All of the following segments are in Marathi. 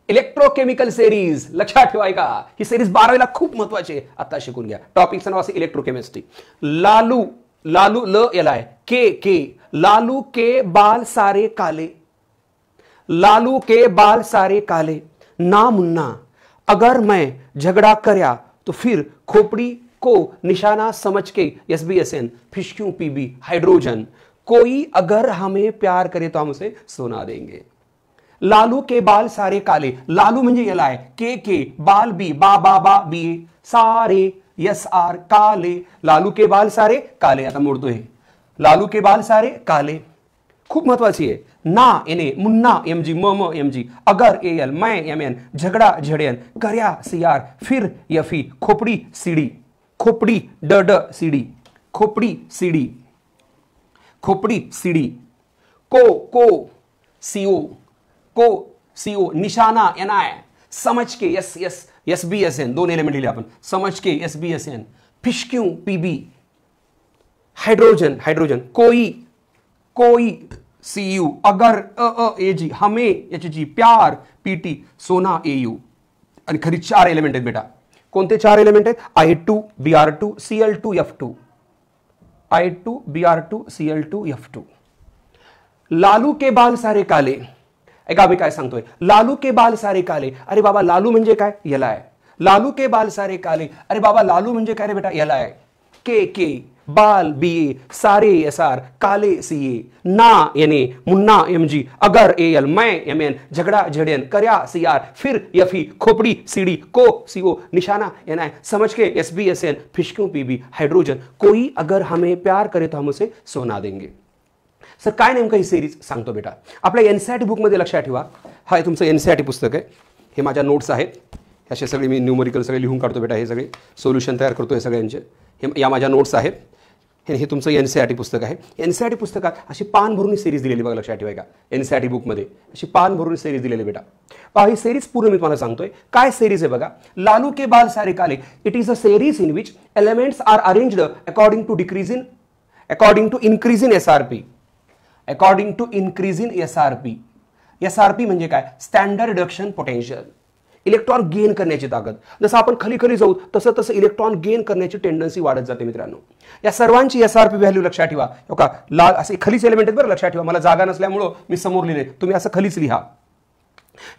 इलेक्ट्रोकेमिकल सेरीज लक्षात ठेवायका, ही सेरीज 12वीला खूप महत्वाची आहे, आता शिकून घ्या. टॉपिकचं नाव असे इलेक्ट्रोकेमिस्ट्री. लालू लालू ल एल आय के के लालू के बाल सारे काले, लालू के बाल सारे काले, ना मुन्ना अगर मैं झगड़ा करया तो फिर खोपड़ी को निशाना समझ के SBSN फिश क्यों पीबी हाइड्रोजन, कोई अगर हमें प्यार करे तो हम उसे सोना देंगे. लालू के बाल सारे काले, लालू म्हणजे याला आहे, के बाल बी बा बा बा बी सारे SR काले, लालू के बाल सारे काले. आता मोडतोय, लालू के बाल सारे काले खूप महत्वाची आहे. ना एने मुन्ना MG म MG अगर AL मैं MN झगड़ा झड़न करया CR फिर FE खोपड़ी CD खोपड़ी ड CD खोपड़ी CD खोपड़ी CD को CO निशाना NI समझ के SBSN 2 एलिमेंट लिहिले आपण, समझ के SBSN फिश क्यों PB हाइड्रोजन कोई CU अगर AG हमें HG प्यार PT सोना AU. आणि खरी 4 एलिमेंट आहेत बेटा. कोणते 4 एलिमेंट आहेत? I2 Br2 Cl2 F2, I2 Br2 Cl2 F2. Lalu के बाल सारे काले, ऐका मी काय सांगतोय, लालू के बाल सारे काले. अरे बाबा लालू म्हणजे काय? याला आहे. लालू के बाल सारे काले, अरे बाबा लालू म्हणजे काय रे बेटा? याला आहे. के बाल BA सारे SR काले CA ना NA मुन्ना MG अगर AL मैं MN झगड़ा झड़न करया CR फिर FE खोपड़ी CD को CO निशाना NI समझ के SBSN फिश क्यों PB हाइड्रोजन, कोई अगर हमें प्यार करे तो हम उसे सोना देंगे. सर काय नेमकं ही सिरीज सांगतो बेटा? आपल्या NCERT बुकमध्ये लक्षात ठेवा, हा तुमचं NCERT पुस्तक आहे, हे माझ्या नोट्स आहेत, असे सगळे मी न्यूमरिकल सगळे लिहून काढतो बेटा, हे सगळे सोल्युशन तयार करतो, हे सगळ्यांचे हे या माझ्या नोट्स आहेत. हे तुमचं NCERT पुस्तक आहे. NCERT पुस्तकात अशी पान भरून सिरीज दिलेली बघा, लक्षात ठेवा का, NCERT बुकमध्ये अशी पान भरून सिरीज दिलेली बेटा. पहा ही सिरीज पूर्ण मी तुम्हाला सांगतोय काय सिरीज आहे बघा. लालू के बाल सारे काले, it is a series in which elements are arranged according to increase in SRP, according to increase in SRP. SRP म्हणजे काय? Standard reduction potential, electron gain करण्याची ताकद. जसं आपण खाली खाली जाऊ तसं तसं इलेक्ट्रॉन गेन करण्याची टेंडन्सी वाढत जाते मित्रांनो. या सर्वांची SRP व्हॅल्यू लक्षात ठेवा. हो का, लाल असे खालीच एलिमेंट आहेत बरं, लक्षात ठेवा. मला जागा नसल्यामुळं मी समोर लिहिले, तुम्ही असं खालीच लिहा.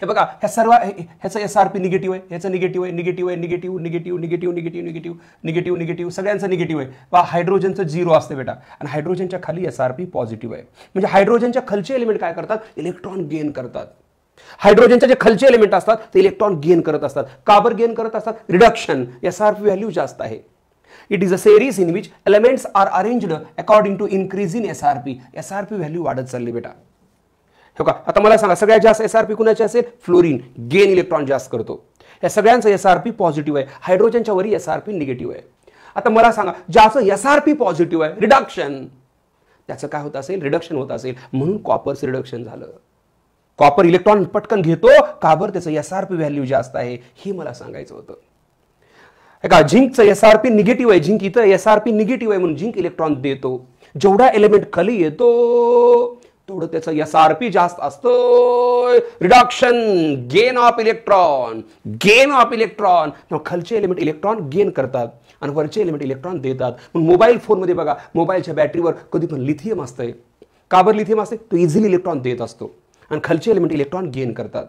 हे बघा, ह्या सर्व ह्याचं SRP निगेटिव्ह आहे, ह्याचं निगेटिव्ह आहे, निगेटिव्ह आहे, negative negative negative negative negative negative negative सगळ्यांचं निगेटिव्ह आहे. पहा हायड्रोजनचं 0 असते बेटा, आणि हायड्रोजनच्या खाली SRP पॉझिटिव्ह आहे. म्हणजे हायड्रोजनच्या खालचे एलिमेंट काय करतात? इलेक्ट्रॉन गेन करतात. हायड्रोजनचे जे खालचे एलिमेंट असतात ते इलेक्ट्रॉन गेन करत असतात. का बरं गेन करत असतात? रिडक्शन. SRP व्हॅल्यू जास्त आहे. It is a series in which elements are arranged according to increase in SRP. SRP value वाढत चालली बेटा. हो का, आता मला सांगा सगळ्यात जास्त SRP कुणाचे असेल? फ्लोरीन, गेन इलेक्ट्रॉन जास्त करतो. या सगळ्यांचं SRP पॉझिटिव्ह आहे, हायड्रोजनच्या वरी SRP निगेटिव्ह आहे. आता मला सांगा ज्याचं SRP पॉझिटिव्ह आहे, रिडक्शन, त्याचं काय होत असेल? रिडक्शन होत असेल, म्हणून कॉपरचं रिडक्शन झालं. कॉपर इलेक्ट्रॉन पटकन घेतो का बरं? त्याचं SRP व्हॅल्यू जास्त आहे, हे मला सांगायचं होतं. का झिंकचं SRP निगेटिव्ह आहे, झिंक इथं SRP निगेटिव्ह आहे म्हणून झिंक इलेक्ट्रॉन देतो. जेवढा एलिमेंट खाली येतो तेवढं त्याचं SRP जास्त असतो. Reduction, gain of electron, gain of electron. खालचे एलिमेंट इलेक्ट्रॉन गेन करतात आणि वरचे एलिमेंट इलेक्ट्रॉन देतात. पण मोबाईल फोनमध्ये बघा, मोबाईलच्या बॅटरीवर कधी पण लिथियम असतंय. का बरं लिथियम असते? तो इझिली इलेक्ट्रॉन देत असतो आणि खालचे एलिमेंट इलेक्ट्रॉन गेन करतात.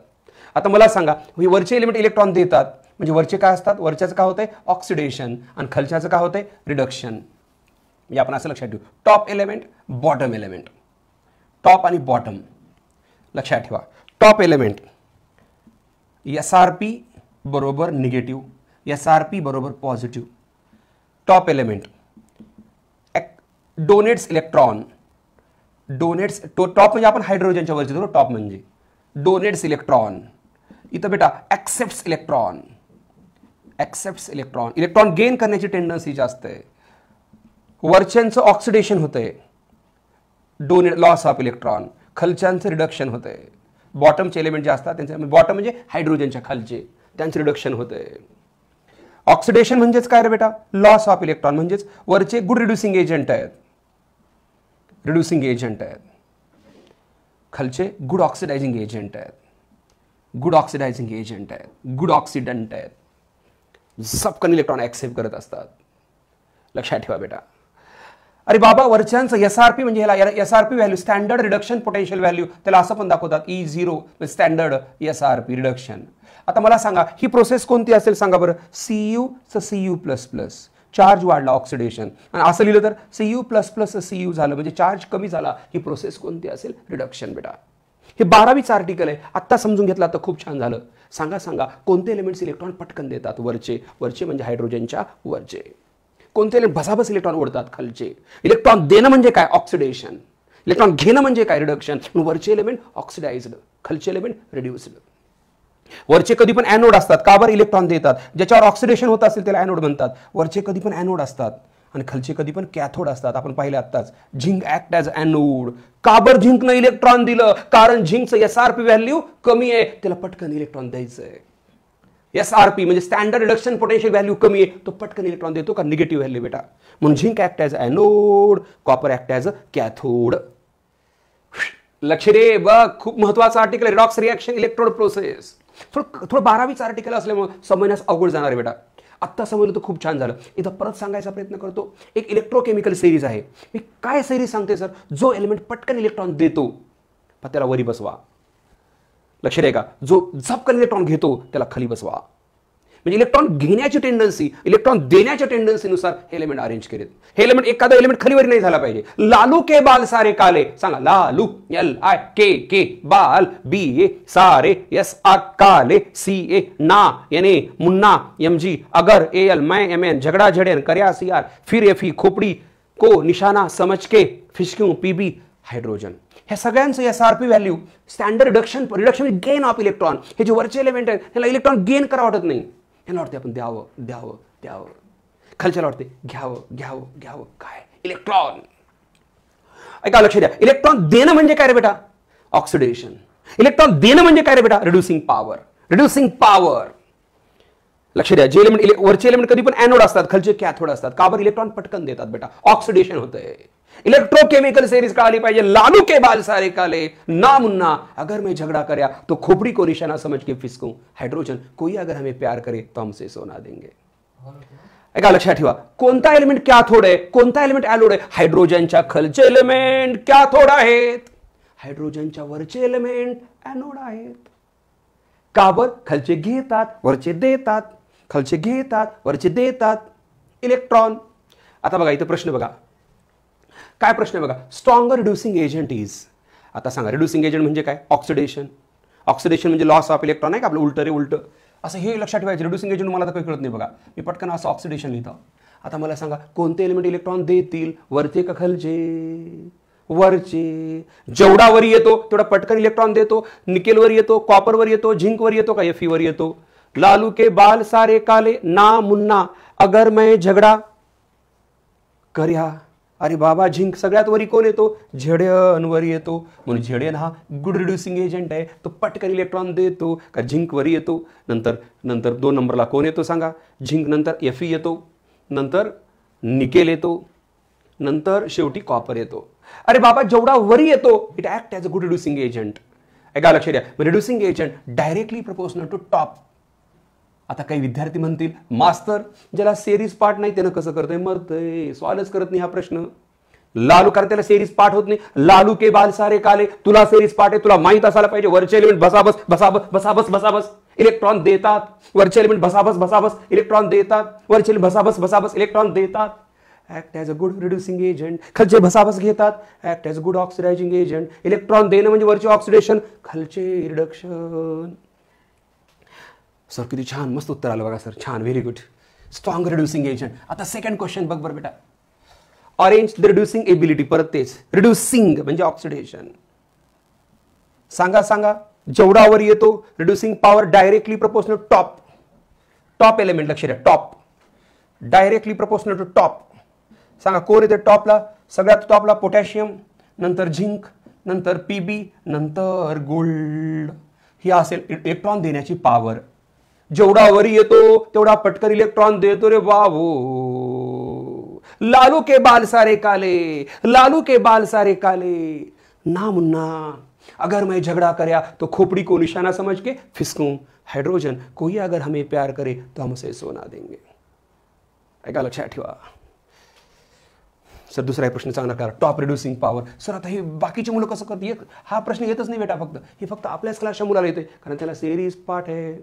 आता मला सांगा, वरचे एलिमेंट इलेक्ट्रॉन देतात म्हणजे वरचे काय असतात? वरच्याचं काय होतंय? ऑक्सिडेशन, आणि खालच्याचं काय होतंय? रिडक्शन. म्हणजे आपण असं लक्षात ठेवू, top element, bottom element. Top आणि बॉटम लक्षात ठेवा. टॉप एलिमेंट SRP बरोबर निगेटिव्ह, SRP बरोबर positive. Top element donates electron, donates, top म्हणजे आपण हायड्रोजनच्या वरची धरू, टॉप म्हणजे डोनेट्स इलेक्ट्रॉन. इथं बेटा accepts electron, accepts electron. Electron gain करण्याची टेंडन्सी जास्त आहे. वरच्यांचं ऑक्सिडेशन होतंय, डोनेट लॉस ऑफ इलेक्ट्रॉन. खालच्यांचं रिडक्शन होतंय. बॉटमचे एलिमेंट जे असतात त्यांचे, बॉटम म्हणजे हायड्रोजनच्या खालचे, त्यांचं रिडक्शन होतंय. ऑक्सिडेशन म्हणजेच काय रे बेटा? Loss of electron. म्हणजेच वरचे गुड रिड्युसिंग एजंट आहेत, रिड्युसिंग एजंट आहेत, खालचे गुड ऑक्सिडायझिंग एजंट आहेत. गुड ऑक्सिडायझिंग एजंट आहेत, गुड ऑक्सिडंट आहेत, सबकन इलेक्ट्रॉन ऍक्सेप्ट करत असतात. लक्षात ठेवा बेटा. अरे बाबा वरच्यांचं एसआरपी म्हणजे ह्याला SRP value standard reduction potential value त्याला असं पण दाखवतात E0 स्टँडर्ड एसआरपी रिडक्शन. आता मला सांगा ही प्रोसेस कोणती असेल सांगा बरं. Cu+Cu++ चार्ज वाढला ऑक्सिडेशन आणि असं लिहिलं तर Cu++Cu झालं म्हणजे चार्ज कमी झाला. ही प्रोसेस कोणती असेल रिडक्शन बेटा. हे 12वीचं आर्टिकल आहे. आत्ता समजून घेतलं तर खूप छान झालं. सांगा कोणते एलिमेंट्स इलेक्ट्रॉन पटकन देतात. वरचे म्हणजे हायड्रोजनच्या वरचे. कोणते एलिमेंट भसाभस इलेक्ट्रॉन ओढतात खालचे. इलेक्ट्रॉन देणं म्हणजे काय ऑक्सिडेशन, इलेक्ट्रॉन घेणं म्हणजे काय रिडक्शन. वरचे एलिमेंट ऑक्सिडाइज्ड, खालचे एलिमेंट रिड्युस्ड. वरचे कधी पण ॲनोड असतात. का बरं इलेक्ट्रॉन देतात. ज्याच्यावर ऑक्सिडेशन होत असेल त्याला ॲनोड म्हणतात. वरचे कधी पण ॲनोड असतात आणि खालचे कधी पण कॅथोड असतात. आपण पाहिले आत्ताच झिंक ऍक्ट ॲज ॲनोड. का बरं झिंकनं इलेक्ट्रॉन दिलं. कारण झिंकचं एसआरपी व्हॅल्यू कमी आहे, त्याला पटकन इलेक्ट्रॉन द्यायचं आहे. एसआरपी म्हणजे स्टँडर्ड रिडक्शन पोटेन्शियल व्हॅल्यू कमी आहे, तो पटकन इलेक्ट्रॉन देतो का निगेटिव्ह व्हॅल्यू बेटा. म्हणून zinc act as anode, copper act as cathode. लक्ष रे बघ, खूप महत्वाचं आर्टिकल आहे. Redox reaction electrode process. थोडं 12वीचं आर्टिकल असल्यामुळे समजण्यास अवघड जाणार आहे बेटा. आत्ता समजलं तर खूप छान झालं. इथं परत सांगायचा प्रयत्न करतो. एक इलेक्ट्रोकेमिकल सिरीज आहे. मी काय सिरीज सांगते सर. जो एलिमेंट पटकन इलेक्ट्रॉन देतो त्याला वरी बसवा. लक्ष द्या का. जो झपकन इलेक्ट्रॉन घेतो त्याला खाली बसवा. म्हणजे इलेक्ट्रॉन घेण्याची टेंडन्सी, इलेक्ट्रॉन देण्याच्या टेंडन्सीनुसार हे एलिमेंट अरेंज केलेत. हे एलिमेंट एखादा एलिमेंट खालीवरी नाही झाला पाहिजे. लालू के बाल सारे काले. सांगा लालू LIK बाल BA सारे SR काले CA ना NA मुन्ना MG अगर AL मैं MN झगड़ा झड़ेन करया CR फिर FE खोपड़ी को निशाना समझ के फिशक्यू PB हायड्रोजन. ह्या सगळ्यांचं SRP value standard reduction gain of electron. हे जे वरचे एलिमेंट आहेत ह्याला इलेक्ट्रॉन गेन करा वाटत नाही. ह्याला वाटते आपण द्यावं. खालच्याला वाटते घ्यावं. काय इलेक्ट्रॉन. ऐका लक्ष द्या. इलेक्ट्रॉन देणं म्हणजे काय रे बेटा ऑक्सिडेशन. इलेक्ट्रॉन देणं म्हणजे काय रे बेटा रिड्युसिंग पॉवर. लक्ष द्या. जे एलिमेंट वरचे एलिमेंट कधी पण ॲनोड असतात, खालचे कॅथोड असतात. का बरं इलेक्ट्रॉन पटकन देतात बेटा ऑक्सिडेशन होतंय. इलेक्ट्रोकेमिकल सीरीज कळाली पाहिजे. लालू के बाल सारे काले ना मुन्ना अगर मैं झगड़ा करया तो खोपड़ी को निशाना समझ के फिसकूं हायड्रोजन. कोई अगर हमें प्यार करे तो हमसे सोना देंगे. ऐका लक्षात ठेवा. कोणता एलिमेंट कॅथोड आहे, कोणता एलिमेंट ॲनोड आहे. हायड्रोजनच्या खालचे एलिमेंट कॅथोड आहेत, हायड्रोजनच्या वरचे एलिमेंट ॲनोड आहेत. का बरं खालचे घेतात वरचे देतात, खालचे घेतात वरचे देतात इलेक्ट्रॉन. आता बघा इथं प्रश्न बघा. काय प्रश्न आहे बघा. Stronger reducing agent is. आता सांगा रिड्युसिंग एजंट म्हणजे काय. ऑक्सिडेशन म्हणजे लॉस ऑफ इलेक्ट्रॉन आहे का आपलं उलटं रे उलटं असं हे लक्षात ठेवायचं. रिड्युसिंग एजंट मला तर काही कळत नाही बघा. मी पटकन असं ऑक्सिडेशन लिहितो. आता मला सांगा कोणते एलिमेंट इलेक्ट्रॉन देतील वरचे का खालचे. वरचे. जेवढा वरी येतो तेवढा पटकन इलेक्ट्रॉन देतो. निकेलवर येतो, कॉपरवर येतो, झिंकवर येतो का Fe वर येतो. लालू के बाल सारे काले ना मुन्ना अगर मैं झगडा करया. अरे बाबा झिंक सगळ्यात वरी कोण येतो झेडन वरी येतो. म्हणून झेडन हा गुड रिड्युसिंग एजंट आहे. तो पटकन इलेक्ट्रॉन देतो का झिंक वरी येतो. नंतर 2 नंबरला कोण येतो सांगा. झिंक नंतर Fe येतो, नंतर निकेल येतो, नंतर शेवटी कॉपर येतो. अरे बाबा जेवढा वरी येतो it act as a good reducing agent. ऐका लक्ष द्या. Reducing agent directly proportional to top. आता काही विद्यार्थी म्हणतील मास्तर ज्याला सेरीज पार्ट नाही त्यानं कसं करतंय मरतंय. सॉल्वच करत नाही हा प्रश्न. लालू कारण त्याला सेरीज पार्ट होत नाही. लालू के बाल सारे काले तुला सेरीज पार्ट आहे, तुला माहित असायला पाहिजे. वरचे एलिमेंट भसाबस इलेक्ट्रॉन देतात. वरचे एलिमेंट भसाबस इलेक्ट्रॉन देतात. वरचे भसाबस इलेक्ट्रॉन देतात. Act as a good reducing agent. खालचे भसाबस घेतात. Act as a good oxidizing agent. Electron देणं म्हणजे वरचे ऑक्सिडेशन, खालचे रिडक्शन. सर किती छान मस्त उत्तर आलं बघा सर. छान very good. Strong reducing agent. आता सेकंड क्वेश्चन बघ बरं बेटा. Arrange the reducing ability. परत तेच रिड्युसिंग म्हणजे ऑक्सिडेशन. सांगा जेवढा वर येतो reducing power directly proportional top element. लक्ष द्या top directly proportional to top. सांगा कोण येते टॉपला. सगळ्यात टॉपला पोटॅशियम, नंतर झिंक, नंतर PB, नंतर गोल्ड. ही असेल इलेक्ट्रॉन देण्याची पॉवर. जेवढा वरी येतो तेवढा पटकन इलेक्ट्रॉन देतो रे बाबू. लालू के बाल सारे काले ना मुन्ना अगर मैं झगड़ा करया तो खोपड़ी को निशाना समझ के फिसकूं। हाइड्रोजन, कोई अगर हमें प्यार करे तो हम उसे सोना देंगे। ऐका लक्षात ठेवा। सर दुसरा प्रश्न सांगणार का, टॉप रिड्युसिंग पॉवर। सर आता हे बाकीचे मुलं कसं करते, हा प्रश्न येतच नाही बेटा, हे फक्त आपल्याच क्लासच्या मुलाला येते, कारण त्याला सिरीज पाठ आहे।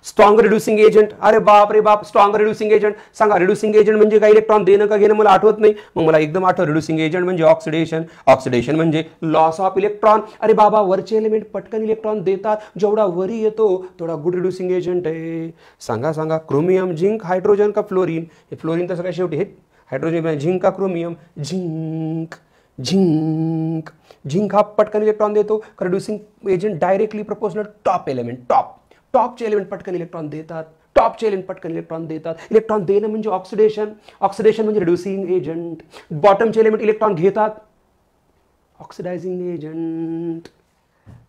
स्ट्रॉंग रिड्युसिंग एजंट, अरे बाप रे बाप, स्ट्रॉंग रिड्युसिंग एजंट सांगा। रिड्युसिंग एजंट म्हणजे काय, इलेक्ट्रॉन देणं का घेणं मला आठवत नाही, मग मला एकदम आठवतं रिड्युसिंग एजंट म्हणजे ऑक्सिडेशन। ऑक्सिडेशन म्हणजे लॉस ऑफ इलेक्ट्रॉन। अरे बाबा, वरचे एलिमेंट पटकन इलेक्ट्रॉन देतात, जेवढा वरी येतो तेवढा गुड रिड्युसिंग एजंट आहे। सांगा सांगा, क्रोमियम, झिंक, हायड्रोजन का फ्लोरीन? हे फ्लोरीन तर सगळ्या शेवटी हे हायड्रोजन, झिंक का क्रोमियम? झिंक। झिंक झिंक हा पटकन इलेक्ट्रॉन देतो, reducing agent directly proportional top element. टॉपचे एलिमेंट पटकन इलेक्ट्रॉन देतात, टॉपचे एलिमेंट पटकन इलेक्ट्रॉन देतात। इलेक्ट्रॉन देणं म्हणजे ऑक्सिडेशन, ऑक्सिडेशन म्हणजे रिड्युसिंग एजंट। बॉटमचे एलिमेंट इलेक्ट्रॉन घेतात, oxidising agent.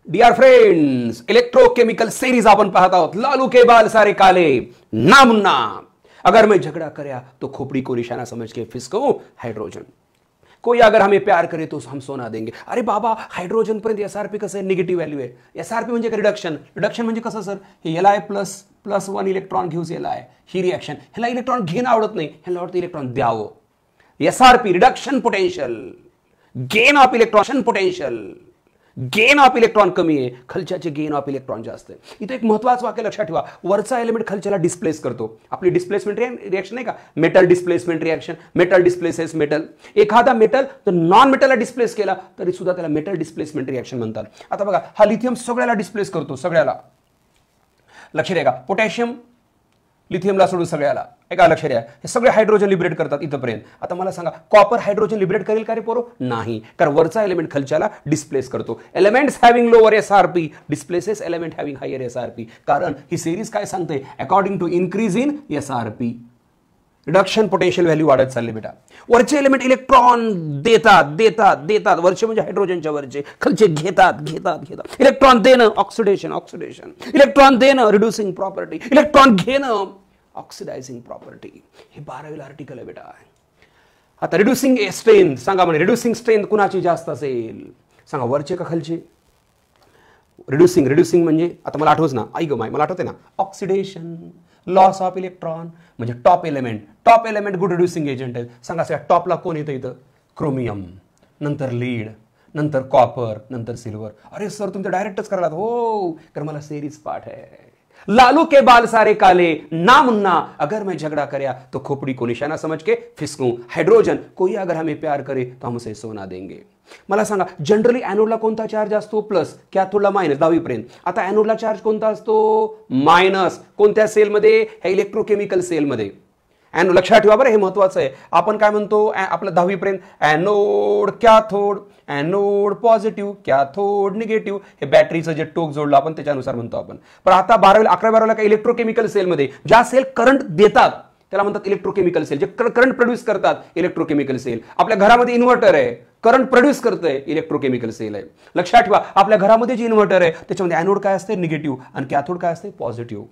Dear friends, electrochemical series आपण पाहत आहोत। लालू के बाल सारे काले, ना मुन्ना, अगर मैं झगड़ा करया तो खोपड़ी को निशाना समझ के फिसकूं। हाइड्रोजन, कोई अगर हमें प्यार करे तो हम सोना देंगे। अरे बाबा, हायड्रोजन पर्यंत एसआरपी कसं आहे, निगेटिव्ह व्हॅल्यू आहे। एसआरपी म्हणजे काय, रिडक्शन। रिडक्शन म्हणजे कसं सर, हे Li प्लस 1 इलेक्ट्रॉन घेऊस Li, ही रिएक्शन। ह्याला इलेक्ट्रॉन घेणं आवडत नाही, ह्याला आवडतं इलेक्ट्रॉन द्यावं। SRP reduction potential, gain of electron potential, gain of electron कमी आहे, खालच्याचे गेन ऑफ इलेक्ट्रॉन जास्त आहे। इथे एक महत्त्वाचं वाक्य लक्षात ठेवा, वरचा एलिमेंट खालच्याला डिस्प्लेस करतो। आपली डिस्प्लेसमेंट रिएक्शन आहे का, metal displacement reaction, metal displaces metal. एखादा मेटल जर नॉन मेटलला डिस्प्लेस केला तरी सुद्धा त्याला मेटल डिस्प्लेसमेंट रिएक्शन म्हणतात। आता बघा, हा लिथियम सगळ्याला डिस्प्लेस करतो, सगळ्याला। लक्ष द्या, पोटॅशियम लिथियमला सोडून सगळ्याला, एका लक्ष द्या, हे सगळे हायड्रोजन लिबरेट करतात इथपर्यंत। आता मला सांगा, कॉपर हायड्रोजन लिबरेट करेल का रे पोरो? नाही, कारण वरचा एलिमेंट खालच्याला डिस्प्लेस करतो। Elements having lower SRP displaces element having higher SRP, कारण ही सिरीज काय सांगते, according to increase in SRP reduction potential value वाढत चालले बेटा। वरचे एलिमेंट इलेक्ट्रॉन देतात देतात देतात, वरचे म्हणजे हायड्रोजनच्या वरचे, खालचे घेतात घेतात घेतात। इलेक्ट्रॉन देणं ऑक्सिडेशन, ऑक्सिडेशन, इलेक्ट्रॉन देणं रिड्युसिंग प्रॉपर्टी, इलेक्ट्रॉन घेणं ऑक्सिडायझिंग प्रॉपर्टी। हे 12वीला आर्टिकल आहे बेटा। आता रिड्युसिंग स्ट्रेंथ सांगा, म्हणजे रिड्युसिंग स्ट्रेंथ कुणाची जास्त असेल सांगा, वरचे का खालचे? रिड्युसिंग म्हणजे आता मला आठवच ना, ऐक माय, मला आठवते ना, ऑक्सिडेशन, लॉस ऑफ इलेक्ट्रॉन म्हणजे top element good reducing agent आहे। सांगा टॉपला कोण येतं इथं? क्रोमियम, नंतर लीड, नंतर कॉपर, नंतर सिल्वर। अरे सर तुम्ही डायरेक्टच करायला, हो, कारण मला सिरीज पाठ आहे। लालू के बाल सारे काले, ना मुन्ना, अगर मैं झगड़ा करया तो खोपड़ी को निशाना समझ के फिसकूं। हाइड्रोजन, कोई अगर हमें प्यार करे तो हम उसे सोना देंगे। मला सांगा, जनरली एनोडला कोणता चार्ज असतो? प्लस, कॅथोडला मायनस, 10वी पर्यंत। आता एनोडला चार्ज कोणता असतो? मायनस। कोणत्या सेलमध्ये? हे इलेक्ट्रोकेमिकल सेलमध्ये। एनोड, लक्षात ठेवा बरं, हे महत्वाचं आहे। आपण काय म्हणतो आपलं 10वी पर्यंत, anode, cathode, anode positive, cathode negative, हे बॅटरीचं जे टोक जोडलं आपण त्याच्यानुसार म्हणतो आपण। पण आता 11वी-12वीला काय, इलेक्ट्रोकेमिकल सेलमध्ये ज्या सेल करंट देतात त्याला म्हणतात इलेक्ट्रोकेमिकल सेल, जे करंट प्रोड्यूस करतात इलेक्ट्रोकेमिकल सेल। आपल्या घरामध्ये इन्व्हर्टर आहे, करंट प्रोड्यूस करतंय, इलेक्ट्रोकेमिकल सेल आहे। लक्षात ठेवा, आपल्या घरामध्ये जे इन्व्हर्टर आहे त्याच्यामध्ये एनोड काय असते? निगेटिव्ह, आणि कॅथोड काय असते? पॉझिटिव्ह।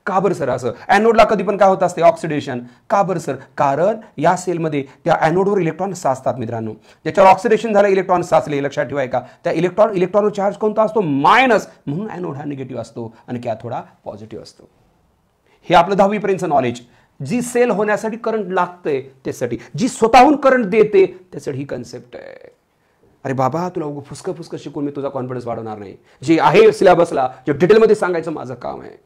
का बरं सर असं? एनोडला कधी पण काय होत असते? ऑक्सिडेशन। का बरं सर? कारण या सेलमध्ये त्या एनोडवर इलेक्ट्रॉन साचतात मित्रांनो, ज्याच्यावर ऑक्सिडेशन झालं इलेक्ट्रॉन साचले। लक्षात ठेवाय का, त्या इलेक्ट्रॉनवर चार्ज कोणता असतो? मायनस, म्हणून एनोड हा निगेटिव्ह असतो आणि कॅथोड हा पॉझिटिव्ह असतो। हे आपलं 10वी पर्यंतचं नॉलेज। जी सेल होण्यासाठी करंट लागतंय त्यासाठी, जी स्वतःहून करंट देते त्यासाठी ही कन्सेप्ट आहे। अरे बाबा, तुला फुसकं शिकून मी तुझा कॉन्फिडन्स वाढवणार नाही, जे आहे सिलेबसला, जे डिटेलमध्ये सांगायचं माझं काम आहे।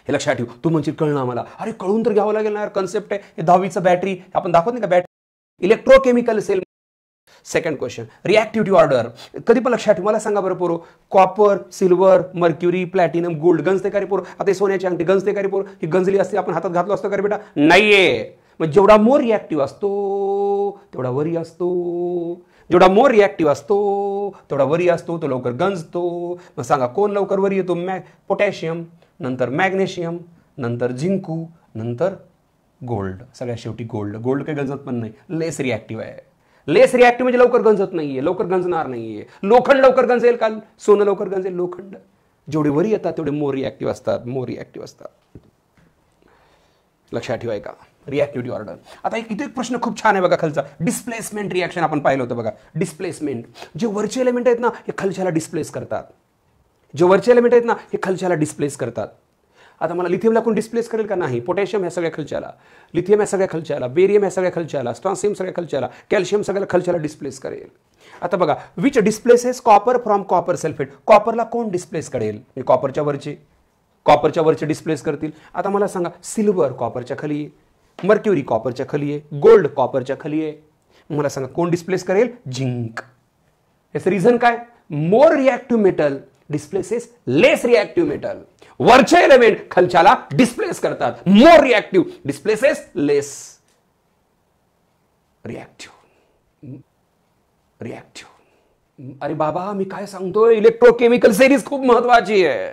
हे लक्षात ठेव, तू म्हणजे कळणार मला, अरे कळून तर घ्यावं लागेल ना यार, कन्सेप्ट आहे। हे 10वीचं बॅटरी आपण दाखवत नाही का, battery electrochemical cell. Second question, reactivity order कधी पण लक्षात ठेव। मला सांगा बरं पोरो, copper, silver, mercury, platinum, gold गंजते का रे पोरो? आता सोन्याची अंगठी गंजते का रे पोरो? ही गंजली असते, आपण हातात घातलो असतो का रे बेटा? नाहीये। मग जेवढा मोर रिएक्टिव्ह असतो तेवढा वरी असतो, जेवढा मोर रिएक्टिव्ह असतो तेवढा वरी असतो, तो लवकर गंजतो। मग सांगा कोण लवकर वरी येतो? पोटॅशियम, नंतर मॅग्नेशियम, नंतर झिंकू, नंतर गोल्ड, सगळ्यात शेवटी गोल्ड। गोल्ड काही गंजत पण नाही, लेस रिएक्टिव्ह आहे। लेस रिएक्टिव्ह म्हणजे लवकर गंजत नाहीये, लवकर गंजणार नाहीये। लोखंड लवकर गंजेल का? सोनं लवकर गंजेल, लोखंड। जेवढे वरी येतात तेवढे मोर रिएक्टिव्ह असतात, मोर रिएक्टिव्ह असतात। लक्षात ठेवायचा रिॲक्टिव्हिटी ऑर्डर. आता इथे एक प्रश्न खूप छान आहे बघा खालचा, डिस्प्लेसमेंट रिॲक्शन आपण पाहिलं होतं बघा. डिस्प्लेसमेंट, जे वरचे एलिमेंट आहेत ना हे खालच्याला डिस्प्लेस करतात, जे वरचे एलिमेंट आहेत ना हे खालच्याला डिस्प्लेस करतात. आता मला लिथियमला कोण डिस्प्लेस करेल का? नाही. पोटॅशियम ह्या सगळ्या खालच्याला, लिथियम ह्या सगळ्या खालच्याला, बेरियम ह्या सगळ्या खालच्याला, स्ट्रॉन्सियम सगळ्या खालच्याला, कॅल्शियम सगळ्या खालच्याला डिस्प्लेस करेल. आता बघा, which displaces copper from copper sulphate, कॉपरला कोण डिस्प्लेस करेल? कॉपरच्या वरचे डिस्प्लेस करतील. आता मला सांगा, सिल्वर कॉपरच्या खाली आहे, मर्क्युरी कॉपरच्या खाली आहे, गोल्ड कॉपरच्या खाली आहे. मला सांगा कोण डिस्प्लेस करेल? झिंक. याचं रिझन काय? मोर रिॲक्टिव्ह मेटल डिस्प्लेसेस लेस रिॲक्टिव्ह मेटल. वरचे एलिमेंट खालच्याला डिस्प्लेस करतात, मोर रिॲक्टिव्ह डिस्प्लेसेस लेस रिॲक्टिव्ह. अरे बाबा मी काय सांगतोय, इलेक्ट्रोकेमिकल सिरीज खूप महत्वाची आहे,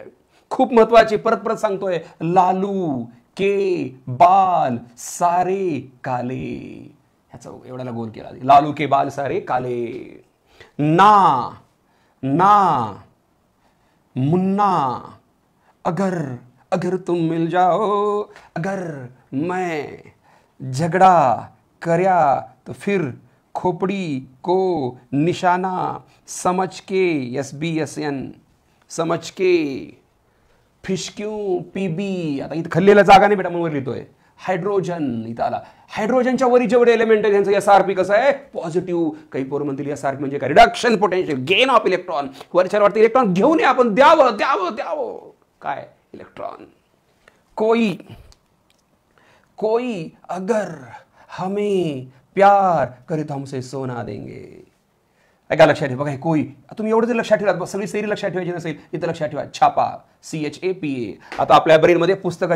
खूप महत्वाची. परत सांगतोय, लालू के बाल सारे काले, ह्याचा एवढ्याला गोल केला, लालू के बाल सारे काले. ना मुन्ना, अगर तुम मिल जाओ, अगर मैं झगड़ा करया तो फिर खोपड़ी को निशाना समझ के, SBSN समझ के, फिश क्यों PB. आता इथं खाल्लेला जागा नाही बेटा, म्हणून लिहितोय. हायड्रोजन इथं आला, हायड्रोजनच्या वरी जेवढे एलिमेंट आहे त्यांचं SRP कसं आहे? पॉझिटिव्ह. काही पोरं म्हणतील SRP म्हणजे काय? Reduction potential, gain of electron. वरच्या वाटतं इलेक्ट्रॉन घेऊन आपण द्यावं. काय? इलेक्ट्रॉन. कोई अगर हमें प्यार करे तो हमसे सोना देंगे. ऐका लक्षात ठेवा, बघा कोई, तुम्ही एवढं जर लक्षात ठेवा, सगळी सैरी लक्षात ठेवायची नसेल, इथं लक्षात ठेवा छापा, CHAPA. आता आपल्या ब्रेनमध्ये पुस्तक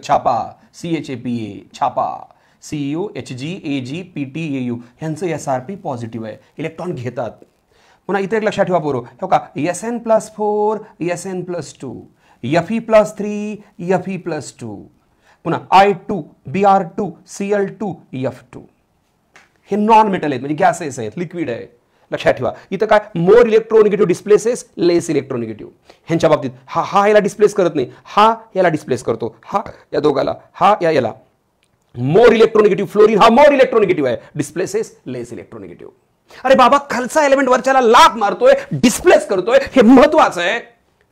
छापा, CHAPA छापा, CU HG AG PT AU ह्यांचं SRP पॉझिटिव्ह आहे, इलेक्ट्रॉन घेतात. पुन्हा इथे एक लक्षात ठेवा पोरो, हो का, SN+4 SN+2, Fe+3 Fe+2, पुन्हा I2 Br2 Cl2 F2. हे नॉन मेटल आहेत, म्हणजे गॅसेस आहेत, लिक्विड आहे. लक्षात ठेवा इथं काय? मोर इलेक्ट्रोनिगेटिव्ह डिस्प्लेसेस लेस इलेक्ट्रोनिगेटिव्ह. ह्यांच्या बाबतीत हा याला डिस्प्लेस करत नाही, हा याला डिस्प्लेस करतो, हा या दोघाला, हा याला. मोर इलेक्ट्रोनिगेटिव्ह फ्लोरीन हा मोर इलेक्ट्रोनिगेटिव्ह आहे, डिस्प्लेसेस लेस इलेक्ट्रोनिगेटिव्ह. अरे बाबा खालचा एलिमेंट वरच्याला लात मारतोय, डिस्प्लेस करतोय, हे महत्वाचं आहे,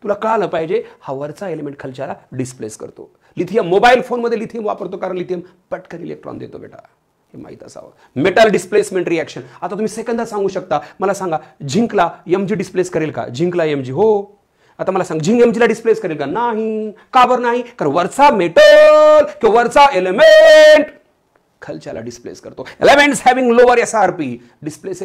तुला कळालं पाहिजे. हा वरचा एलिमेंट खालच्याला डिस्प्लेस करतो. लिथियम, मोबाईल फोनमध्ये लिथियम वापरतो कारण लिथियम पटकन इलेक्ट्रॉन देतो बेटा, हे माहित असावं. Metal displacement reaction. आता तुम्ही सेकंदात सांगू शकता, मला सांगा झिंकला Mg डिस्प्लेस करेल का? झिंकला Mg हो. आता मला सांग, झिंक Mg ला डिस्प्लेस करेल का? नाही. का बरं नाही? कारण वरचा मेटल किंवा वरचा एलिमेंट खालच्याला डिस्प्लेस करतो. Elements having lower SRP displace